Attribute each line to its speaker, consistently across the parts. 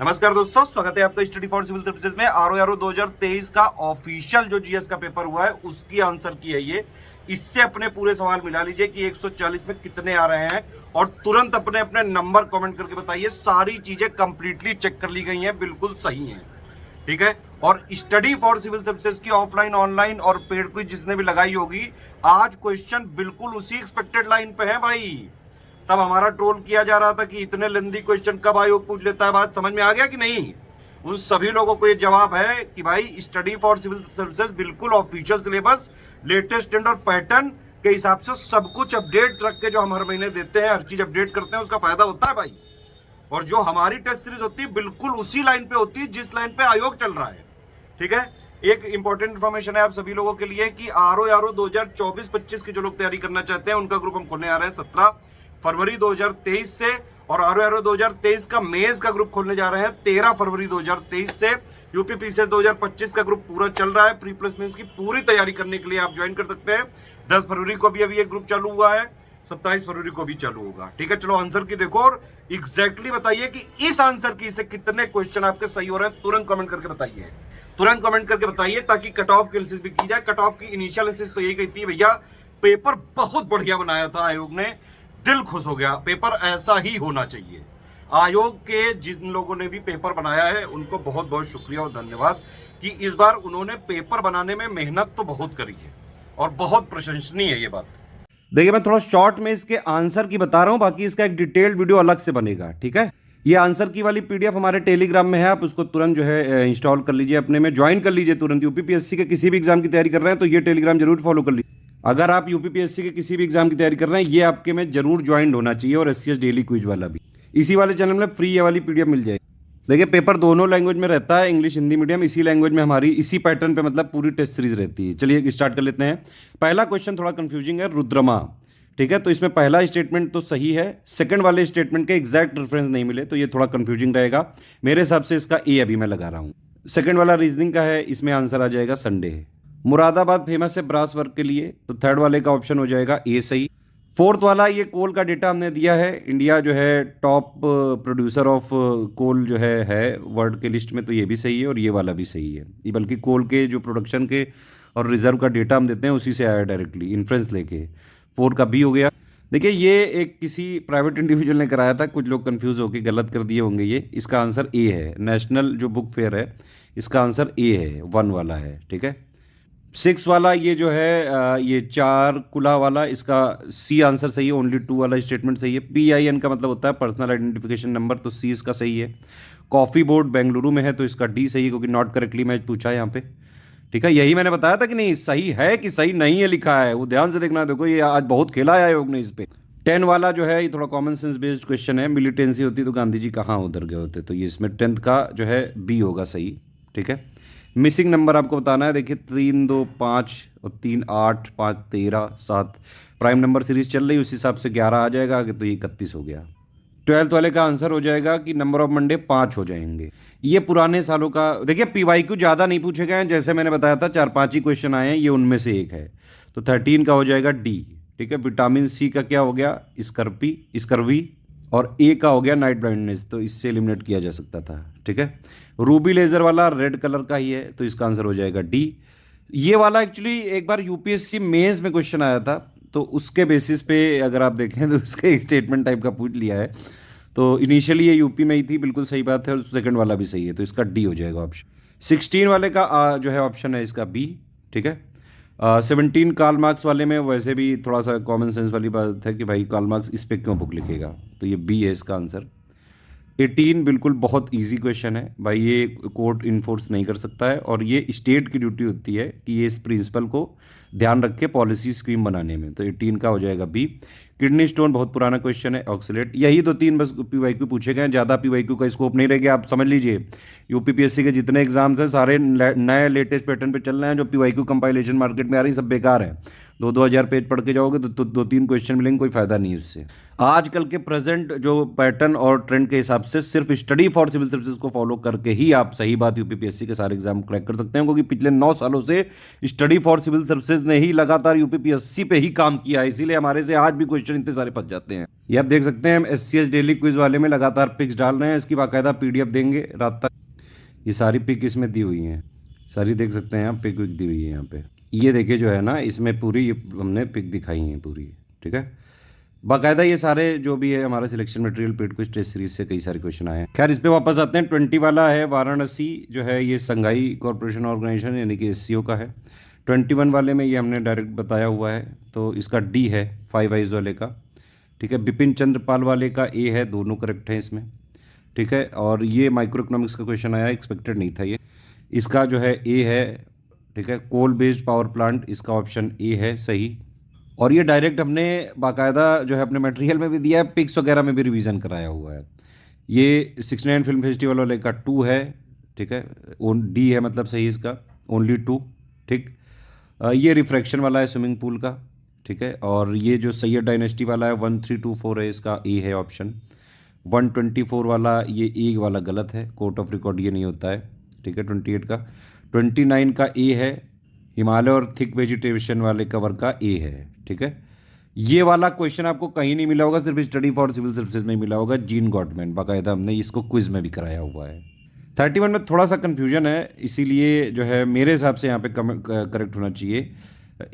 Speaker 1: नमस्कार दोस्तों, स्वागत है आपका स्टडी फॉर सिविल सर्विसेज में। आरओ 2023 का ऑफिशियल जो जीएस का पेपर हुआ है उसकी आंसर की है ये। इससे अपने पूरे सवाल मिला लीजिए कि 140 में कितने आ रहे हैं और तुरंत अपने अपने नंबर कमेंट करके बताइए। सारी चीजें कंप्लीटली चेक कर ली गई हैं, बिल्कुल सही हैं, ठीक है। और स्टडी फॉर सिविल सर्विसेज की ऑफलाइन, ऑनलाइन और पेड क्विज जिसने भी लगाई होगी, आज क्वेश्चन बिल्कुल उसी एक्सपेक्टेड लाइन पे है भाई। तब हमारा ट्रोल किया जा रहा था कि इतने लेंदी क्वेश्चन कब आयोग पूछ लेता है। बात समझ में आ गया कि नहीं? उन सभी लोगों को ये जवाब है कि भाई स्टडी फॉर सिविल सर्विसेज बिल्कुल ऑफिशियल सिलेबस, लेटेस्ट ट्रेंड और पैटर्न के हिसाब से सब कुछ अपडेट रख के जो हम हर महीने देते हैं, हर चीज अपडेट करते हैं, उसका फायदा होता है भाई। और जो हमारी टेस्ट सीरीज होती है बिल्कुल उसी लाइन पे होती है जिस लाइन पे आयोग चल रहा है, ठीक है। एक इंपॉर्टेंट इन्फॉर्मेशन है आप सभी लोगों के लिए कि आरओ 2024-25 की जो लोग तैयारी करना चाहते हैं उनका ग्रुप हम खोलने आ रहे हैं 17 फरवरी 2023 से। और आरओ 2023 का मेंस का ग्रुप खोलने जा रहे हैं 13 फरवरी 2023 से। यूपी पीसीएस 2025 का ग्रुप पूरा चल रहा है। प्री प्लस मेंस की पूरी तैयारी करने के लिए आप ज्वाइन कर सकते हैं। 10 फरवरी को भी अभी एक ग्रुप चालू हुआ है, 27 फरवरी को भी चालू होगा, ठीक है। चलो आंसर की देखो और एग्जैक्टली बताइए कि इस आंसर की से कितने क्वेश्चन आपके सही हो रहे हैं। तुरंत कमेंट करके बताइए, तुरंत कमेंट करके बताइए, ताकि कट ऑफ की एनालिसिस भी की जाए। कट ऑफ की इनिशियल एनालिसिस तो यही कहती है भैया पेपर बहुत बढ़िया बनाया था आयोग ने, दिल खुश हो गया, पेपर ऐसा ही होना चाहिए। आयोग के जिन लोगों ने भी पेपर बनाया है उनको बहुत बहुत शुक्रिया और धन्यवाद कि इस बार उन्होंने पेपर बनाने में मेहनत तो बहुत करी है और बहुत प्रशंसनीय है ये बात। देखिए, मैं थोड़ा शॉर्ट में इसके आंसर की बता रहा हूं, बाकी इसका एक डिटेल्ड वीडियो अलग से बनेगा, ठीक है। ये आंसर की वाली पीडीएफ हमारे टेलीग्राम में है, आप उसको तुरंत जो है इंस्टॉल कर लीजिए, अपने में ज्वाइन कर लीजिए तुरंत। यूपीपीएससी के किसी भी एग्जाम की तैयारी कर रहे हैं तो ये टेलीग्राम जरूर फॉलो कर लीजिए। अगर आप यूपीपीएससी के किसी भी एग्जाम की तैयारी कर रहे हैं, ये आपके में जरूर ज्वाइन होना चाहिए। और एससीएस डेली क्विज वाला भी इसी वाले चैनल में फ्री ये वाली पीडीएफ मिल जाएगी। देखिए, पेपर दोनों लैंग्वेज में रहता है, इंग्लिश हिंदी मीडियम। इसी लैंग्वेज में हमारी इसी पैटर्न पे मतलब पूरी टेस्ट सीरीज रहती है। चलिए स्टार्ट कर लेते हैं। पहला क्वेश्चन थोड़ा कंफ्यूजिंग है, रुद्रमा, ठीक है। तो इसमें पहला स्टेटमेंट तो सही है, सेकंड वाले स्टेटमेंट के एग्जैक्ट रेफरेंस नहीं मिले तो ये थोड़ा कंफ्यूजिंग रहेगा। मेरे हिसाब से इसका ए अभी मैं लगा रहा हूँ। सेकंड वाला रीजनिंग का है, इसमें आंसर आ जाएगा संडे। मुरादाबाद फेमस है ब्रास वर्क के लिए, तो थर्ड वाले का ऑप्शन हो जाएगा ए सही। फोर्थ वाला, ये कोल का डेटा हमने दिया है, इंडिया जो है टॉप प्रोड्यूसर ऑफ कोल जो है वर्ल्ड के लिस्ट में, तो ये भी सही है और ये वाला भी सही है। ये बल्कि कोल के जो प्रोडक्शन के और रिजर्व का डेटा हम देते हैं उसी से आया डायरेक्टली, इन्फ्रेंस लेके। 4 का बी हो गया। देखिए, ये एक किसी प्राइवेट इंडिविजुअल ने कराया था, कुछ लोग कंफ्यूज होकर गलत कर दिए होंगे। ये इसका आंसर ए है। नेशनल जो बुक फेयर है इसका आंसर ए है, 1 वाला है, ठीक है। 6 वाला ये जो है ये 4 कुला वाला, इसका सी आंसर सही है। ओनली 2 वाला स्टेटमेंट सही है। PIN का मतलब होता है पर्सनल आइडेंटिफिकेशन नंबर, तो सी इसका सही है। कॉफ़ी बोर्ड बेंगलुरु में है तो इसका डी सही है, क्योंकि नॉट करेक्टली मैच पूछा है यहाँ पे, ठीक है। यही मैंने बताया था कि नहीं, सही है कि सही नहीं है लिखा है, वो ध्यान से देखना। देखो, ये आज बहुत खेला है आयोग ने इस पे। 10 वाला जो है ये थोड़ा कॉमन सेंस बेस्ड क्वेश्चन है। मिलिटेंसी होती तो गांधी जी कहाँ उधर गए होते, तो ये इसमें 10th का जो है बी होगा सही, ठीक है। मिसिंग नंबर आपको बताना है। देखिए, 3 2 5 और 3 8 5 13 7 प्राइम नंबर सीरीज चल रही है, उस हिसाब से 11 आ जाएगा आगे, तो ये 31 हो गया। 12th वाले का आंसर हो जाएगा कि नंबर ऑफ मंडे 5 हो जाएंगे। ये पुराने सालों का, देखिए PYQ ज़्यादा नहीं पूछे गए हैं, जैसे मैंने बताया था 4-5 ही क्वेश्चन आए हैं, ये उनमें से एक है। तो 13 का हो जाएगा डी, ठीक है। विटामिन सी का क्या हो गया, स्कर्वी। और ए का हो गया नाइट ब्लाइंडनेस, तो इससे एलिमिनेट किया जा सकता था, ठीक है। रूबी लेजर वाला रेड कलर का ही है, तो इसका आंसर हो जाएगा डी। ये वाला एक्चुअली एक बार यूपीएससी मेंस में क्वेश्चन आया था, तो उसके बेसिस पे अगर आप देखें तो उसके स्टेटमेंट टाइप का पूछ लिया है। तो इनिशियली ये यूपी में ही थी, बिल्कुल सही बात है। और सेकंड वाला भी सही है, तो इसका डी हो जाएगा ऑप्शन। 16 वाले का जो है ऑप्शन है इसका बी, ठीक है। 17 कार्ल मार्क्स वाले में वैसे भी थोड़ा सा कॉमन सेंस वाली बात है कि भाई कार्ल मार्क्स इस पे क्यों बुक लिखेगा, तो ये बी है इसका आंसर। 18 बिल्कुल बहुत इजी क्वेश्चन है भाई, ये कोर्ट इन्फोर्स नहीं कर सकता है, और ये स्टेट की ड्यूटी होती है कि ये इस प्रिंसिपल को ध्यान रख के पॉलिसी स्कीम बनाने में, तो 18 का हो जाएगा बी। किडनी स्टोन बहुत पुराना क्वेश्चन है, ऑक्सलेट। यही तो 3 बस PYQ पूछे गए, ज़्यादा PYQ का स्कोप नहीं रह गया। आप समझ लीजिए, यूपीपीएससी के जितने एग्जाम्स हैं सारे नए लेटेस्ट पैटर्न पे चल रहे हैं। जो PYQ कंपाइलेशन मार्केट में आ रही सब बेकार है। दो हज़ार पेज पढ़ के जाओगे तो दो तीन क्वेश्चन मिलेंगे, कोई फायदा नहीं उससे। आजकल के प्रेजेंट जो पैटर्न और ट्रेंड के हिसाब से सिर्फ स्टडी फॉर सिविल सर्विसेज को फॉलो करके ही आप, सही बात, यूपीपीएससी के सारे एग्जाम क्रैक कर सकते हैं, क्योंकि पिछले 9 सालों से स्टडी फॉर सिविल सर्विसेज ने ही लगातार यूपीपीएससी पे ही काम किया है, इसीलिए हमारे से आज भी क्वेश्चन इतने सारे फंस जाते हैं। ये आप देख सकते हैं, हम SCS डेली क्विज वाले में लगातार पिक्स डाल रहे हैं, इसकी बाकायदा PDF देंगे रात तक। ये सारी पिक इसमें दी हुई हैं, सारी देख सकते हैं आप, पिक विक दी हुई है यहाँ पे। ये देखिए जो है ना, इसमें पूरी हमने पिक दिखाई है पूरी, ठीक है। बाकायदा ये सारे जो भी है हमारा selection material paid quiz test series से कई सारे क्वेश्चन आए हैं। खैर इस पे वापस आते हैं। 20 वाला है वाराणसी, जो है ये संघाई कॉरपोरेशन ऑर्गेनाइजेशन यानी कि SCO का है। 21 वाले में ये हमने डायरेक्ट बताया हुआ है, तो इसका D है 5 आइज वाले का, ठीक है। बिपिन चंद्र पाल वाले का A है, दोनों करेक्ट हैं इसमें, ठीक है। और ये माइक्रो इकोनॉमिक्स का क्वेश्चन आया, एक्सपेक्टेड नहीं था ये, इसका जो है A है, ठीक है। कोल बेस्ड पावर प्लांट, इसका ऑप्शन A है सही। और ये डायरेक्ट हमने बाकायदा जो है अपने मटेरियल में भी दिया है, पिक्स वगैरह में भी रिवीजन कराया हुआ है। ये 69 फिल्म फेस्टिवल वाले का 2 है, ठीक है। D है मतलब सही इसका, ओनली 2, ठीक। ये रिफ्रैक्शन वाला है स्विमिंग पूल का, ठीक है। और ये जो सैयद डायनेस्टी वाला है 1324 है, इसका A है ऑप्शन। 124 वाला ये A वाला गलत है, कोर्ट ऑफ रिकॉर्ड ये नहीं होता है, ठीक है। 28 का 29 का A है, हिमालय और थिक वेजिटेशन वाले कवर का A है, ठीक है। ये वाला क्वेश्चन आपको कहीं नहीं मिला होगा, सिर्फ स्टडी फॉर सिविल सर्विसेज में मिला होगा, जीन गॉटमैन, बाकायदा हमने इसको क्विज में भी कराया हुआ है। 31 में थोड़ा सा कन्फ्यूजन है, इसीलिए जो है मेरे हिसाब से यहाँ पे करेक्ट होना चाहिए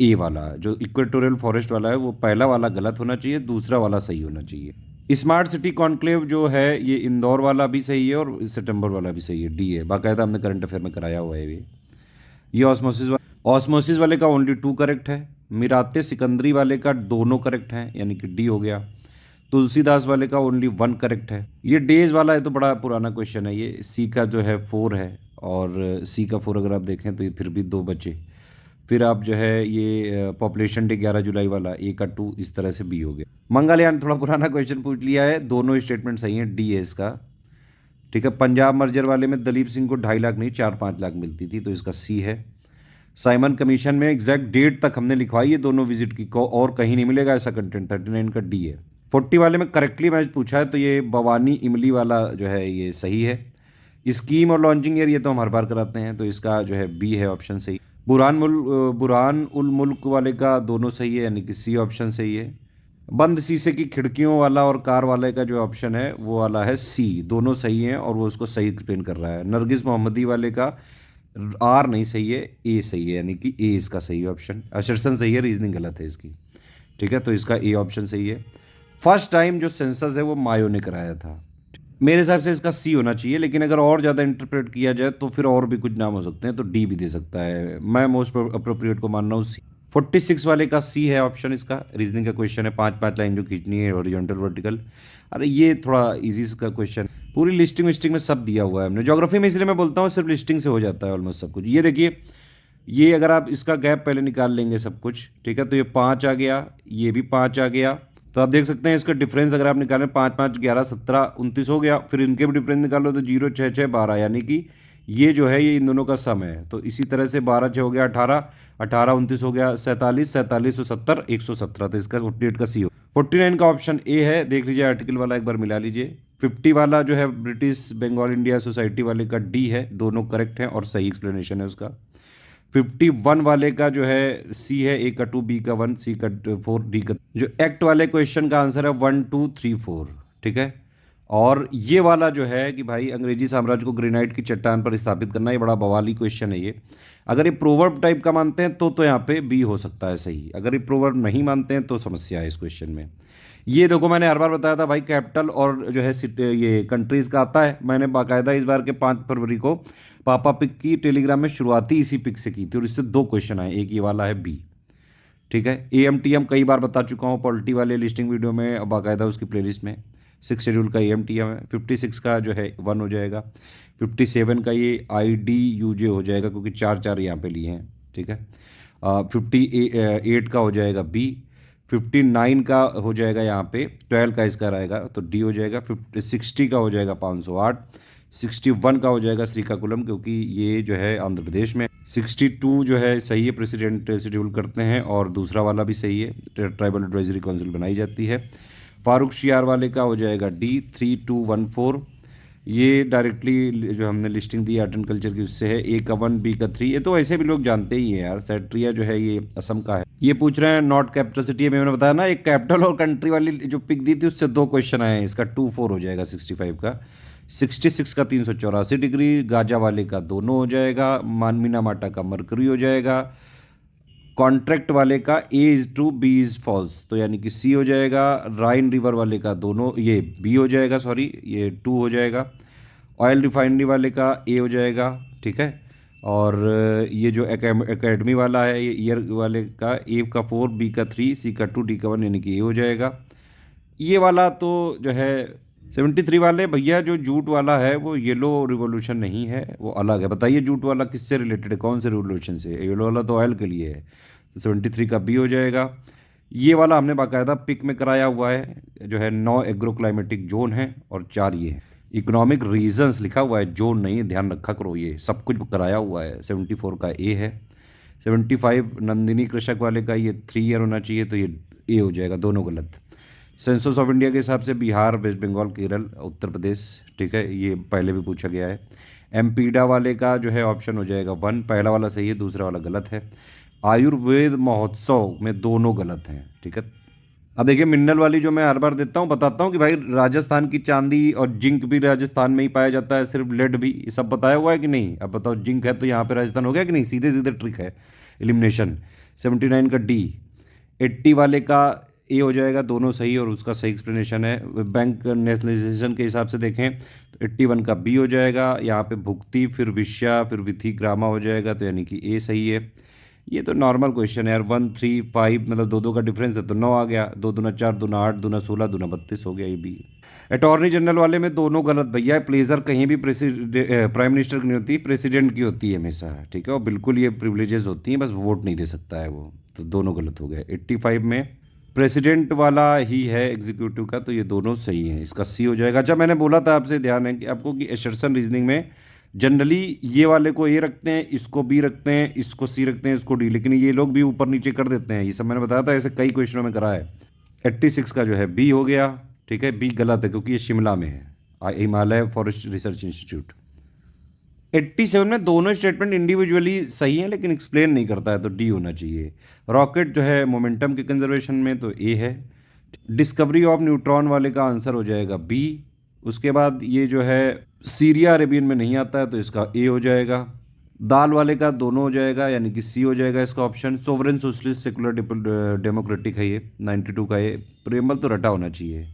Speaker 1: A वाला, जो इक्वेटोरियल फॉरेस्ट वाला है वो पहला वाला गलत होना चाहिए, दूसरा वाला सही होना चाहिए। स्मार्ट सिटी कॉन्क्लेव जो है ये इंदौर वाला भी सही है और सितंबर वाला भी सही है, D है, बाकायदा हमने करंट अफेयर में कराया हुआ है ये ऑस्मोसिस वाले का ओनली 2 करेक्ट है। मिराते सिकंदरी वाले का दोनों करेक्ट हैं, यानी कि D हो गया। तुलसीदास वाले का ओनली 1 करेक्ट है। ये डेज वाला है तो बड़ा पुराना क्वेश्चन है, ये C का जो है 4 है, और C का 4 अगर आप देखें तो ये फिर भी 2 बचे। फिर आप जो है ये पॉपुलेशन डे 11 जुलाई वाला A का 2, इस तरह से B हो गया। मंगलयान थोड़ा पुराना क्वेश्चन पूछ लिया है, दोनों स्टेटमेंट सही हैं, D है इसका, ठीक है। पंजाब मर्जर वाले में दलीप सिंह को 2.5 लाख नहीं 4-5 लाख मिलती थी, तो इसका C है। साइमन कमीशन में एग्जैक्ट डेट तक हमने लिखवाई है दोनों विजिट की को, और कहीं नहीं मिलेगा ऐसा कंटेंट, 39 का D है। 40 वाले में करेक्टली मैच पूछा है, तो ये भवानी इमली वाला जो है ये सही है। स्कीम और लॉन्चिंग ईयर ये तो हम हर बार कराते हैं, तो इसका जो है B है ऑप्शन सही। बुरहान उल मुल्क वाले का दोनों सही है, यानी कि C ऑप्शन सही है। बंद शीशे की खिड़कियों वाला और कार वाले का जो ऑप्शन है वो वाला है C, दोनों सही हैं और वो उसको सही एक्सप्लेन कर रहा है। नरगिस मोहम्मदी वाले का R नहीं सही है, A सही है, यानी कि A इसका सही ऑप्शन। असर्शन सही है, रीजनिंग गलत है इसकी, ठीक है। तो इसका A ऑप्शन सही है। फर्स्ट टाइम जो सेंसस है वो मायो ने कराया था, मेरे हिसाब से इसका C होना चाहिए, लेकिन अगर और ज़्यादा इंटरप्रेट किया जाए तो फिर और भी कुछ नाम हो सकते हैं, तो D भी दे सकता है। मैं मोस्ट अप्रोप्रिएट को मान रहा हूँ C। 46 वाले का C है ऑप्शन इसका, रीजनिंग का क्वेश्चन है, 5-5 लाइन जो खींचनी है, हॉरिजॉन्टल वर्टिकल। अरे ये थोड़ा इजी का क्वेश्चन, पूरी लिस्टिंग में सब दिया हुआ है हमने। ज्योग्राफी में इसलिए मैं बोलता हूँ सिर्फ लिस्टिंग से हो जाता है ऑलमोस्ट सब कुछ। ये देखिए, ये अगर आप इसका गैप पहले निकाल लेंगे सब कुछ, ठीक है, तो ये 5 आ गया, ये भी 5 आ गया, तो आप देख सकते हैं इसका डिफरेंस अगर आप निकालें 5-5 11 17 29 हो गया। फिर इनके भी डिफरेंस निकालो तो 0 6 6 12, यानी कि ये जो है ये इन दोनों का सम है। तो इसी तरह से 12 6 हो गया 18, 18 29 हो गया 47, 47 70 117, तो इसका 48 का C हो। 49 का ऑप्शन A है, देख लीजिए आर्टिकल वाला एक बार मिला लीजिए। 50 वाला जो है ब्रिटिश बंगाल इंडिया सोसाइटी वाले का D है, दोनों करेक्ट हैं और सही एक्सप्लेनेशन है उसका। 51 वाले का जो है C है, A का 2, B का 1, C का 4, D का। जो एक्ट वाले क्वेश्चन का आंसर है 1 2 3 4, ठीक है। और ये वाला जो है कि भाई अंग्रेजी साम्राज्य को ग्रेनाइट की चट्टान पर स्थापित करना, ये बड़ा बवाली क्वेश्चन है ये। अगर ये प्रोवर्ब टाइप का मानते हैं तो यहाँ पे B हो सकता है सही, अगर ये प्रोवर्ब नहीं मानते हैं तो समस्या है इस क्वेश्चन में। ये देखो मैंने हर बार बताया था भाई, कैपिटल और जो है ये कंट्रीज़ का आता है। मैंने बाकायदा इस बार के 5 फरवरी को पापा पिक की टेलीग्राम में शुरुआती इसी पिक से की थी, और इससे 2 क्वेश्चन आए, एक ये वाला है B, ठीक है। AMTM कई बार बता चुका हूँ पॉलिटी वाले लिस्टिंग वीडियो में, बाकायदा उसकी प्लेलिस्ट में। 6 शेड्यूल का AMTM है। 56 का जो है 1 हो जाएगा। 57 का ये IDUJ हो जाएगा, क्योंकि 4 4 यहाँ पे लिए हैं, ठीक है। 58 का हो जाएगा B। 59 का हो जाएगा यहाँ पे, 12 का इसका रहेगा तो डी हो जाएगा। 60 का हो जाएगा 508, 61 का हो जाएगा श्रीकाकुलम क्योंकि ये जो है आंध्र प्रदेश में। 62 जो है सही है, प्रेसिडेंट शेड्यूल करते हैं, और दूसरा वाला भी सही है, ट्राइबल एडवाइजरी काउंसिल बनाई जाती है। फारूक शियार वाले का हो जाएगा डी 3214, ये डायरेक्टली जो हमने listing the art and culture की उससे है। ए का 1, बी का 3, ये तो ऐसे भी लोग जानते ही हैं यार। सैट्रिया जो है ये असम का है। ये पूछ रहे हैं नॉट कैपिटल सिटी, मैंने बताया ना एक कैपिटल और कंट्री वाली जो पिक दी थी उससे 2 क्वेश्चन आए हैं। इसका 24 हो जाएगा 65 का। 66 का 384 डिग्री, गाजा वाले का दोनों हो जाएगा, मानमीना माटा का मरकरी हो जाएगा, कॉन्ट्रैक्ट वाले का A is true B is false, तो यानी कि सी हो जाएगा। राइन रिवर वाले का दोनों ये बी हो जाएगा, सॉरी ये 2 हो जाएगा। ऑयल रिफाइनरी वाले का ए हो जाएगा, ठीक है। और ये जो एकेडमी वाला है ये ईयर वाले का ए का 4, बी का 3, सी का 2, डी का 1 यानी कि ए हो जाएगा। ये वाला तो जो है 73 वाले भैया जो जूट वाला है वो येलो रिवॉल्यूशन नहीं है, वो अलग है। बताइए जूट वाला किससे रिलेटेड है, कौन से रिवॉल्यूशन से? येलो वाला तो ऑयल के लिए है, तो 73 का बी हो जाएगा। ये वाला हमने बाकायदा पिक में कराया हुआ है, जो है 9 एग्रो क्लाइमेटिक जोन है और 4 ये है। इकोनॉमिक रीजंस लिखा हुआ है, जोन नहीं, ध्यान रखा करो, ये सब कुछ कराया हुआ है। 74 का ए है। 75 नंदिनी कृषक वाले का ये 3 ईयर होना चाहिए, तो ये ए हो जाएगा, दोनों गलत। सेंसस ऑफ इंडिया के हिसाब से बिहार, वेस्ट बंगाल, केरल, उत्तर प्रदेश, ठीक है, ये पहले भी पूछा गया है। एमपीडा वाले का जो है ऑप्शन हो जाएगा 1, पहला वाला सही है, दूसरा वाला गलत है। आयुर्वेद महोत्सव में दोनों गलत हैं, ठीक है। अब देखिए मिनरल वाली जो मैं हर बार देता हूँ, बताता हूँ कि भाई राजस्थान की चांदी और जिंक भी राजस्थान में ही पाया जाता है, सिर्फ लेड भी, ये सब बताया हुआ है कि नहीं? अब बताओ, जिंक है तो यहाँ पे राजस्थान हो गया कि नहीं? सीधे सीधे ट्रिक है, एलिमिनेशन। 79 का डी। 80 वाले का ए हो जाएगा, दोनों सही और उसका सही एक्सप्लेनेशन है। बैंक नेशनलाइजेशन के हिसाब से देखें तो 81 का बी हो जाएगा। यहाँ पे भुक्ति, फिर विश्या, फिर विधि ग्रामा हो जाएगा, तो यानी कि ए सही है। ये तो नॉर्मल क्वेश्चन है यार। 1, 3, 5 मतलब 2 का डिफरेंस है तो 9 आ गया। 2 दूना 4, दूना 8, दूना 16, दूना 32 हो गया ये भी। अटॉर्नी जनरल वाले में दोनों गलत भैया। प्लेजर कहीं भी प्राइम मिनिस्टर की नहीं होती, प्रेसिडेंट की होती है हमेशा, ठीक है। और बिल्कुल ये प्रिविलेजेस होती हैं, बस वोट नहीं दे सकता है वो, तो दोनों गलत हो गए। 85 में प्रेसिडेंट वाला ही है एग्जीक्यूटिव का, तो ये दोनों सही हैं, इसका सी हो जाएगा। अच्छा मैंने बोला था आपसे, ध्यान है कि आपको कि एसर्शन रीजनिंग में जनरली ये वाले को ए रखते हैं, इसको बी रखते हैं, इसको सी रखते हैं, इसको डी, लेकिन ये लोग भी ऊपर नीचे कर देते हैं। ये सब मैंने बताया था, ऐसे कई क्वेश्चनों में करा है। 86 का जो है बी हो गया, ठीक है। बी गलत है क्योंकि ये शिमला में है, हिमालय फॉरेस्ट रिसर्च इंस्टीट्यूट। 87 में दोनों स्टेटमेंट इंडिविजुअली सही है लेकिन एक्सप्लेन नहीं करता है, तो डी होना चाहिए। रॉकेट जो है मोमेंटम के कंजर्वेशन में, तो ए है। डिस्कवरी ऑफ न्यूट्रॉन वाले का आंसर हो जाएगा बी। उसके बाद ये जो है सीरिया अरेबियन में नहीं आता है, तो इसका ए हो जाएगा। दाल वाले का दोनों हो जाएगा, यानी कि सी हो जाएगा इसका option. Sovereign socialist secular democratic है ये, 92 का ये। प्रेमल तो रटा होना चाहिए।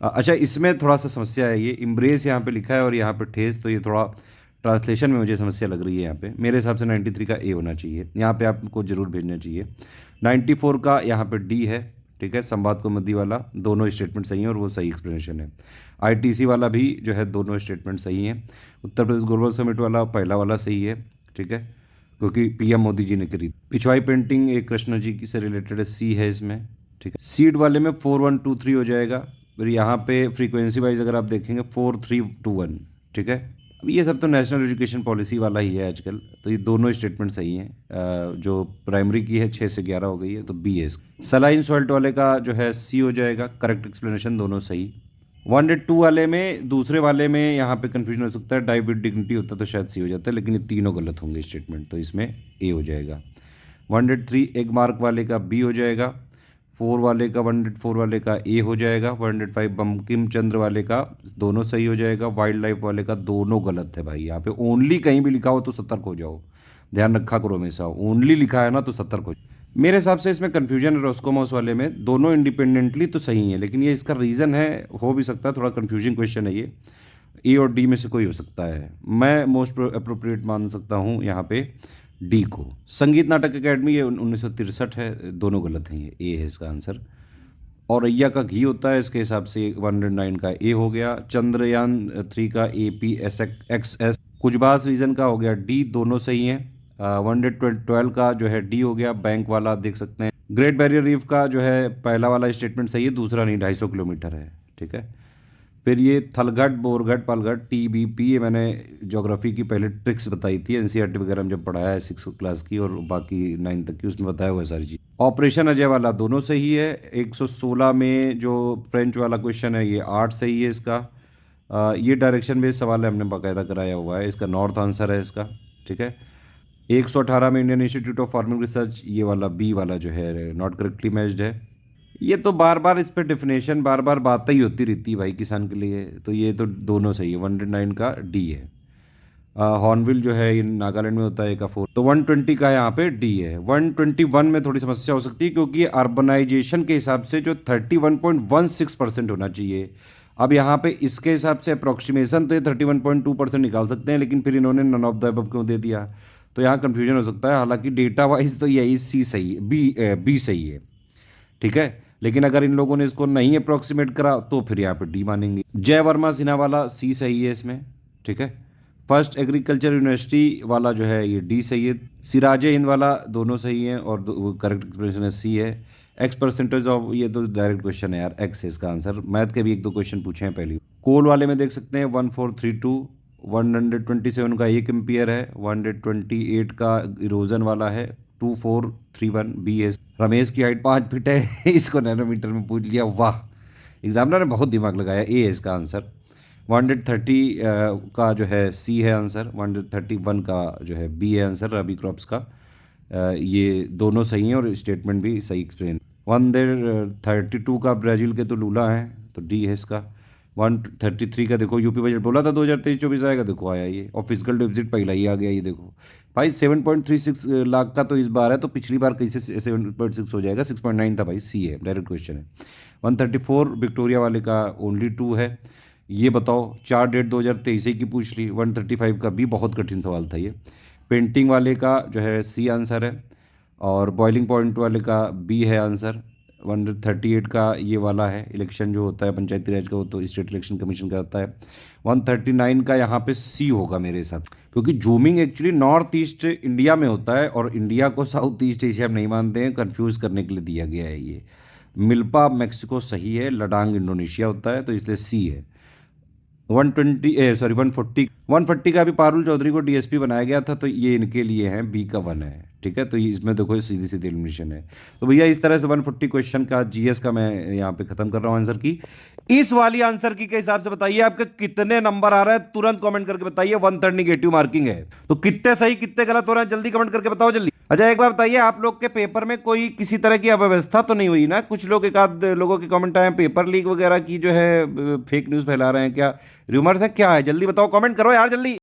Speaker 1: अच्छा इसमें थोड़ा सा समस्या है, ये इम्ब्रेस यहाँ पे लिखा है और यहाँ पे ठेस, तो ये थोड़ा ट्रांसलेशन में मुझे समस्या लग रही है यहाँ पे। मेरे हिसाब से 93 का ए होना चाहिए, यहाँ पे आपको जरूर भेजना चाहिए। 94 का यहाँ पे डी है, ठीक है। संवाद को मध्य वाला, दोनों स्टेटमेंट सही हैं और वो सही एक्सप्लेनेशन है। आईटीसी वाला भी जो है दोनों स्टेटमेंट सही हैं। उत्तर प्रदेश ग्लोबल समिट वाला पहला वाला सही है, ठीक है, क्योंकि पीएम मोदी जी ने करी। पिछवाई पेंटिंग एक कृष्ण जी की से रिलेटेड है, सी है इसमें, ठीक है। सीड वाले में 4123 हो जाएगा। फिर यहाँ पे फ्रीक्वेंसी वाइज अगर आप देखेंगे 4321, ठीक है। अब ये सब तो नेशनल एजुकेशन पॉलिसी वाला ही है आजकल, तो ये दोनों स्टेटमेंट सही हैं। जो प्राइमरी की है 6 से 11 हो गई है, तो बी है। सलाइन सॉल्ट वाले का जो है सी हो जाएगा, करेक्ट एक्सप्लेनेशन दोनों सही। 102 वाले में, दूसरे वाले में यहाँ पे कंफ्यूजन हो सकता है, डाई विद डिग्निटी होता तो शायद सी हो जाता है, लेकिन ये तीनों गलत होंगे स्टेटमेंट, तो इसमें ए हो जाएगा। 103 एग मार्क वाले का बी हो जाएगा। 4 वाले का 104 वाले का ए हो जाएगा। 105 बंकिम चंद्र वाले का दोनों सही हो जाएगा। वाइल्ड लाइफ वाले का दोनों गलत है भाई। यहाँ पे ओनली कहीं भी लिखा हो तो सतर्क हो जाओ, ध्यान रखा करो हमेशा, ओनली लिखा है ना तो सतर्क हो जाओ। मेरे हिसाब से इसमें कन्फ्यूजन है रोस्कोमॉस वाले में, दोनों इंडिपेंडेंटली तो सही है, लेकिन ये इसका रीज़न है, हो भी सकता है थोड़ा कन्फ्यूजिंग क्वेश्चन है ये। ए और डी में से कोई हो सकता है, मैं मोस्ट अप्रोप्रिएट मान सकता हूँ यहाँ पे डी को। संगीत नाटक अकेडमी ये 1963 है, दोनों गलत हैं, ये ए है इसका आंसर। और अय्या का घी होता है, इसके हिसाब से 109 का ए हो गया। चंद्रयान 3 का A P S X S Kuzbass region का हो गया डी, दोनों सही हैं। 112 का जो है डी हो गया। बैंक वाला देख सकते हैं
Speaker 2: ग्रेट बैरियर रीफ का जो है पहला वाला स्टेटमेंट सही है, दूसरा नहीं, 250 किलोमीटर है, ठीक है। फिर ये थलगढ़, बोरगढ़, पलगढ़, TBP, ये मैंने ज्योग्राफी की पहले ट्रिक्स बताई थी, NCERT वगैरह में जब पढ़ाया है 6 क्लास की और बाकी 9 तक की, उसमें बताया हुआ है सारी चीज़। ऑपरेशन अजय वाला दोनों सही है। 116 में जो फ्रेंच वाला क्वेश्चन है ये 8 सही है इसका। ये डायरेक्शन बेस्ड सवाल है, हमने बाकायदा कराया हुआ है, इसका नॉर्थ आंसर है इसका, ठीक है। 118 में Indian institute of farming research, ये वाला बी वाला जो है नॉट करेक्टली मैच्ड है। ये तो बार बार इस पे डेफिनेशन बार बार बातें ही होती रहती है भाई किसान के लिए, तो ये तो दोनों सही है। 109 का डी है। हॉर्नबिल जो है ये नागालैंड में होता है, का 4, तो 120 का यहाँ पे डी है। 121 में थोड़ी समस्या हो सकती है क्योंकि अर्बनाइजेशन के हिसाब से जो 31.16% होना चाहिए, अब यहाँ पे इसके हिसाब से अप्रोक्सीमेशन तो ये 31.2% निकाल सकते हैं, लेकिन फिर इन्होंने नन ऑफ द अबव क्यों दे दिया, तो यहाँ कंफ्यूजन हो सकता है। हालांकि डेटा वाइज तो यही सी सही है, बी सही है, ठीक है। लेकिन अगर इन लोगों ने इसको नहीं अप्रोक्सीमेट करा तो फिर यहाँ पे डी मानेंगे। जय वर्मा सिन्हा वाला सी सही है इसमें, ठीक है। फर्स्ट एग्रीकल्चर यूनिवर्सिटी वाला जो है ये डी सही है। सिराजे हिंद वाला दोनों सही है और करेक्ट एक्सप्लेनेशन है सी है। एक्स परसेंटेज ऑफ, ये तो डायरेक्ट क्वेश्चन है यार, एक्स है इसका आंसर। मैथ के भी 1-2 क्वेश्चन पूछे हैं पहले। कोल वाले में देख सकते हैं 1432, 127 का 1 एम्पियर है, 128 का इरोजन वाला है, 2431 बी है। रमेश की हाइट 5 फीट है इसको नैनोमीटर में पूछ लिया, वाह, एग्जामिनर ने बहुत दिमाग लगाया। ए है इसका आंसर। 130 का जो है सी है आंसर, 131 का जो है बी है आंसर, रबी क्रॉप्स का। ये दोनों सही हैं और स्टेटमेंट भी सही एक्सप्लेन। 132 का ब्राज़ील के तो लूला है, तो डी है इसका। 133 का देखो यूपी बजट बोला था 2023-24 आएगा, देखो आया ये, और फिजिकल डिपॉजिट पहला ही आ गया, ये देखो भाई 7.36 लाख का तो इस बार है, तो पिछली बार कैसे 7.6 हो जाएगा, 6.9 था भाई, सी है, डायरेक्ट क्वेश्चन है। 134 विक्टोरिया वाले का ओनली 2 है। ये बताओ 4 डेट 2023 की पूछ ली। 135 का भी बहुत कठिन सवाल था ये। पेंटिंग वाले का जो है सी आंसर है, और बॉइलिंग पॉइंट वाले का बी है आंसर। 138 का ये वाला है, इलेक्शन जो होता है पंचायती राज का, वो तो स्टेट इलेक्शन कमीशन का होता है। 139 का यहाँ पे सी होगा मेरे हिसाब से, क्योंकि zooming actually north east India में होता है और इंडिया को साउथ ईस्ट एशिया में नहीं मानते हैं, कंफ्यूज करने के लिए दिया गया है ये। मिल्पा मैक्सिको सही है, लडांग इंडोनेशिया होता है, तो इसलिए सी है। 140 का अभी पारुल चौधरी को DSP बनाया गया था, तो ये इनके लिए है, बी का 1 है, ठीक है। तो ये इसमें देखो सीधी सीधी एलिमिनेशन है। तो भैया इस तरह से 140 क्वेश्चन का GS का मैं यहाँ पे खत्म कर रहा हूँ आंसर की। इस वाली आंसर की के हिसाब से बताइए आपके कितने नंबर आ रहे हैं, तुरंत कमेंट करके बताइए। 1/3 निगेटिव मार्किंग है, तो कितने सही कितने गलत हो रहे हैं जल्दी कमेंट करके बताओ जल्दी। अच्छा एक बार बताइए, आप लोग के पेपर में कोई किसी तरह की अव्यवस्था तो नहीं हुई ना? कुछ लोग, एक आध लोगों के कमेंट आए पेपर लीक वगैरह की जो है फेक न्यूज़ फैला रहे हैं, क्या र्यूमर्स है क्या है? जल्दी बताओ, कमेंट करो यार जल्दी।